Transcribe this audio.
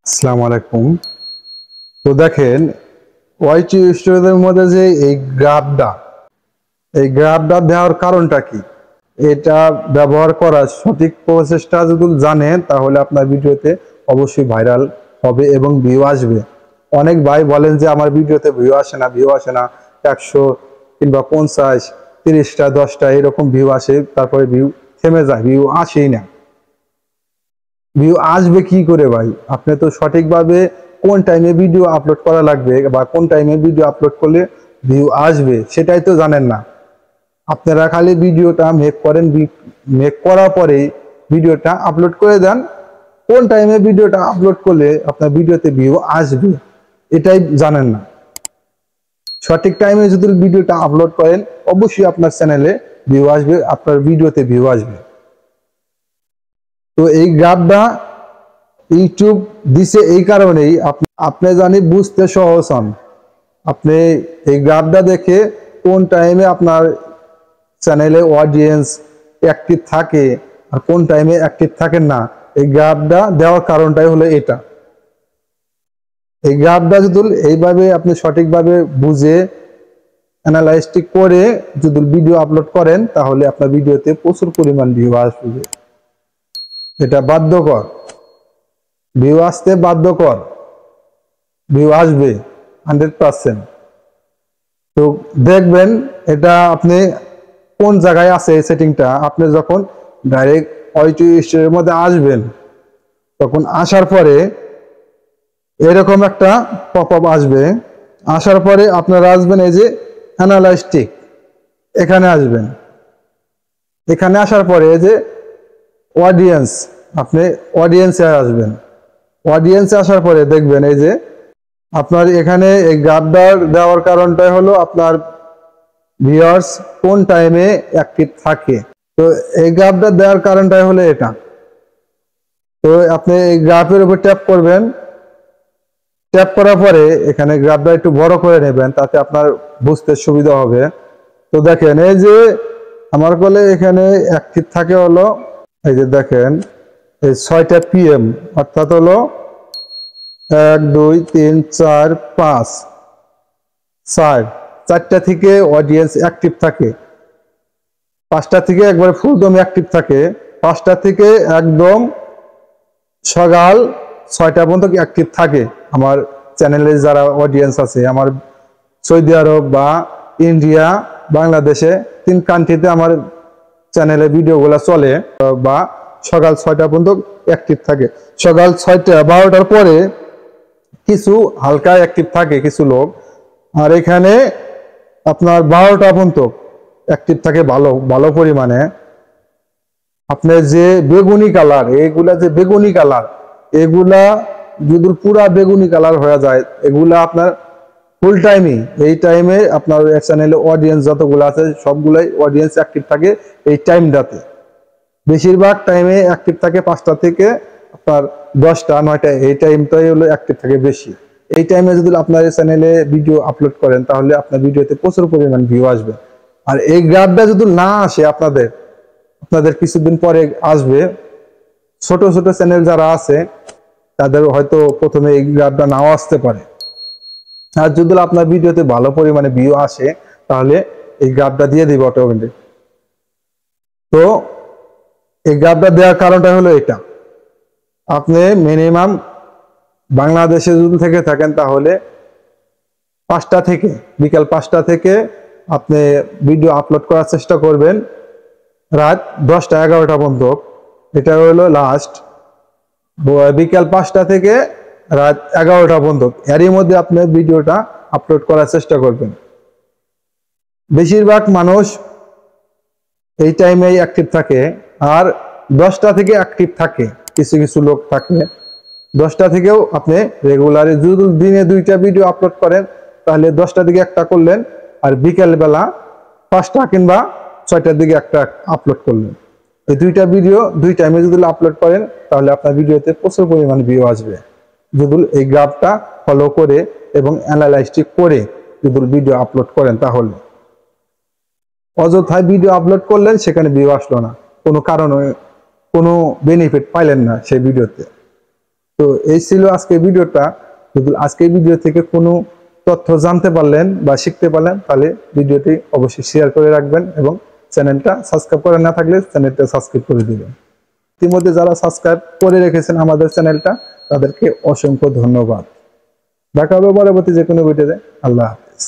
আসসালামু আলাইকুম। তো দেখেন ওয়াইটি স্টোরেজের মধ্যে যে এই গ্রাফটা দেওয়ার কারণটা কি, এটা ব্যবহার করার সঠিক প্রসেসটা যদি জানেন তাহলে আপনার ভিডিওতে অবশ্যই ভাইরাল হবে এবং ভিউ আসবে। অনেক ভাই বলেন যে আমার ভিডিওতে ভিউ আসে না 100 কিংবা 50 30টা 10টা এরকম ভিউ আসে, তারপরে ভিউ থেমে যায়, ভিউ আসেই না। ভিউ আসবে কি করে ভাই? আপনি তো সঠিকভাবে কোন টাইমে ভিডিও আপলোড করা লাগবে বা কোন টাইমে ভিডিও আপলোড করলে ভিউ আসবে সেটাই তো জানেন না। আপনারা খালি ভিডিওটা মেক করেন, মেক করার পরে ভিডিওটা আপলোড করে দেন। কোন টাইমে ভিডিওটা আপলোড করলে আপনার ভিডিওতে ভিউ আসবে এটাই জানেন না। সঠিক টাইমে যদি ভিডিওটা আপলোড করেন অবশ্যই আপনার চ্যানেলে ভিউ আসবে, আপনার ভিডিওতে ভিউ আসবে। তো এই গ্রাফটা ইউটিউব দিছে এই কারণেই আপনি জানি বুঝতে সহজ হন। আপনি এই গ্রাফটা দেখে কোন টাইমে আপনার চ্যানেলে অডিয়েন্স অ্যাক্টিভ থাকে আর কোন টাইমে অ্যাক্টিভ থাকেন না, এই গ্রাফটা দেওয়ার কারণটাই হলো এটা। এই গ্রাফটা যদি এইভাবে আপনি সঠিকভাবে বুঝে অ্যানালাইসিস করে যদি ভিডিও আপলোড করেন তাহলে আপনার ভিডিওতে প্রচুর পরিমাণ ভিউ আসবে। এটা বাধ্যকর, ভিউ আসতে বাধ্যকর, ভিউ আসবে 100%। তো দেখবেন এটা আপনি কোন জায়গায় আছে এই সেটিংটা। আপনি যখন ডাইরেক্ট ওয়াইটি স্টোরের মধ্যে আসবেন তখন আসার পরে এরকম একটা পপআপ আসবে। আসার পরে আপনারা আসবেন এই যে অ্যানালাইটিক, এখানে আসবেন। এখানে আসার পরে এই যে অডিয়েন্স, আপনি অডিয়েন্সে আসবেন। অডিয়েন্সে আসার পরে দেখবেন এই যে আপনার এখানে এই গ্রাফটা দেওয়ার কারণটাই হলো আপনার ভিউয়ার্স কোন টাইমে অ্যাক্টিভ থাকে। তো এই গ্রাফটা দেওয়ার কারণটাই হলো এটা। তো আপনি এই গ্রাফের উপর ট্যাপ করবেন, ট্যাপ করার পরে এখানে গ্রাফটা একটু বড় করে নেবেন, তাতে আপনার বুঝতে সুবিধা হবে। তো দেখেন এই যে আমার বলে এখানে অ্যাক্টিভ থাকে হলো এই যে দেখেন এই 6টা PM, অর্থাৎ হলো 1 2 3 4 5 4টা থেকে অডিয়েন্স অ্যাক্টিভ থাকে। 5টা থেকে একবারে ফুলদম অ্যাক্টিভ থাকে। 5টা থেকে একদম সকাল 6টা পর্যন্ত অ্যাক্টিভ থাকে আমার চ্যানেলে যারা অডিয়েন্স আছে। আমার সৌদি আরব বা ইন্ডিয়া, বাংলাদেশে 3 কান্ট্রিতে আমার চ্যানেলে ভিডিওগুলো চলে বা সকাল 6টা পর্যন্ত অ্যাক্টিভ থাকে। সকাল 6টা 12টার পরে কিছু হালকা অ্যাক্টিভ থাকে কিছু লোক, আর এখানে আপনার 12টা পর্যন্ত অ্যাক্টিভ থাকে ভালো ভালো পরিমাণে। আপনার যে বেগুনি কালার, এগুলা যে বেগুনি কালার, এগুলা যদি পুরা বেগুনি কালার হয়ে যায় এগুলা আপনার ফুল টাইমই, এই টাইমে আপনার চ্যানেলে অডিয়েন্স যতগুলো আছে সবগুলাই অডিয়েন্স অ্যাক্টিভ থাকে এই টাইমটাতে। বেশিরভাগ টাইমে অ্যাক্টিভ থাকে 5টা থেকে আপনার 10টা 9টা, এই টাইমটাই হলো অ্যাক্টিভ থাকে বেশি। এই টাইমে যদি আপনার চ্যানেলে ভিডিও আপলোড করেন তাহলে আপনার ভিডিওতে প্রচুর পরিমাণ ভিউ আসবে। আর এই গ্রাফটা যদি না আসে আপনাদের কিছুদিন পরে আসবে। ছোট ছোট চ্যানেল যারা আছে তাদের হয়তো প্রথমে এই গ্রাফটা নাও আসতে পারে। আর যদি আপনার ভিডিওতে ভালো পরিমাণে ভিউ আসে তাহলে এই গ্রাফটা দিয়ে দিবে অটোমেটিক। তো এই গ্রাফটা দেওয়ার কারণটা হলো এটা। আপনি মিনিমাম বাংলাদেশে যদি থেকে থাকেন তাহলে 5টা থেকে বিকাল 5টা থেকে আপনি ভিডিও আপলোড করার চেষ্টা করবেন রাত 10টা 11টা পর্যন্ত। এটা হলো লাস্ট। বিকাল 5টা থেকে রাত 11টা পর্যন্ত এরই মধ্যে আপনি ভিডিওটা আপলোড করার চেষ্টা করবেন। বেশিরভাগ মানুষ এই টাইমেই অ্যাক্টিভ থাকে, আর 10টা থেকে অ্যাক্টিভ থাকে কিছু কিছু লোক থাকে। 10টা থেকেও আপনি রেগুলারে যদি দিনে 2টা ভিডিও আপলোড করেন তাহলে 10টা দিকে একটা করলেন, আর বিকেলবেলা 5টা কিংবা 6টার দিকে একটা আপলোড করলেন। এই 2টা ভিডিও 2 টাইমে যদি আপলোড করেন তাহলে আপনার ভিডিওতে প্রচুর পরিমাণ ভিউ আসবে যদি এই গ্রাফটা ফলো করে এবং অ্যানালাইসিস করে যদি ভিডিও আপলোড করেন। তাহলে অযথায় ভিডিও আপলোড করলেন, সেখানে ভিউ আসলো না, কোনো কারণে কোনো বেনিফিট পাইলেন না সেই ভিডিওতে। তো এই ছিল আজকে ভিডিওটা। যদি আজকে ভিডিও থেকে কোনো তথ্য জানতে পারলেন বা শিখতে পারলেন, তাহলে ভিডিওটি অবশ্যই শেয়ার করে রাখবেন এবং চ্যানেলটা সাবস্ক্রাইব করে না থাকলে চ্যানেলটা সাবস্ক্রাইব করে দিবেন। ইতিমধ্যে যারা সাবস্ক্রাইব করে রেখেছেন আমাদের চ্যানেলটা, তাদেরকে অসংখ্য ধন্যবাদ। দেখা হবে পরবর্তী যে কোনো ভিডিওতে। আল্লাহ হাফেজ।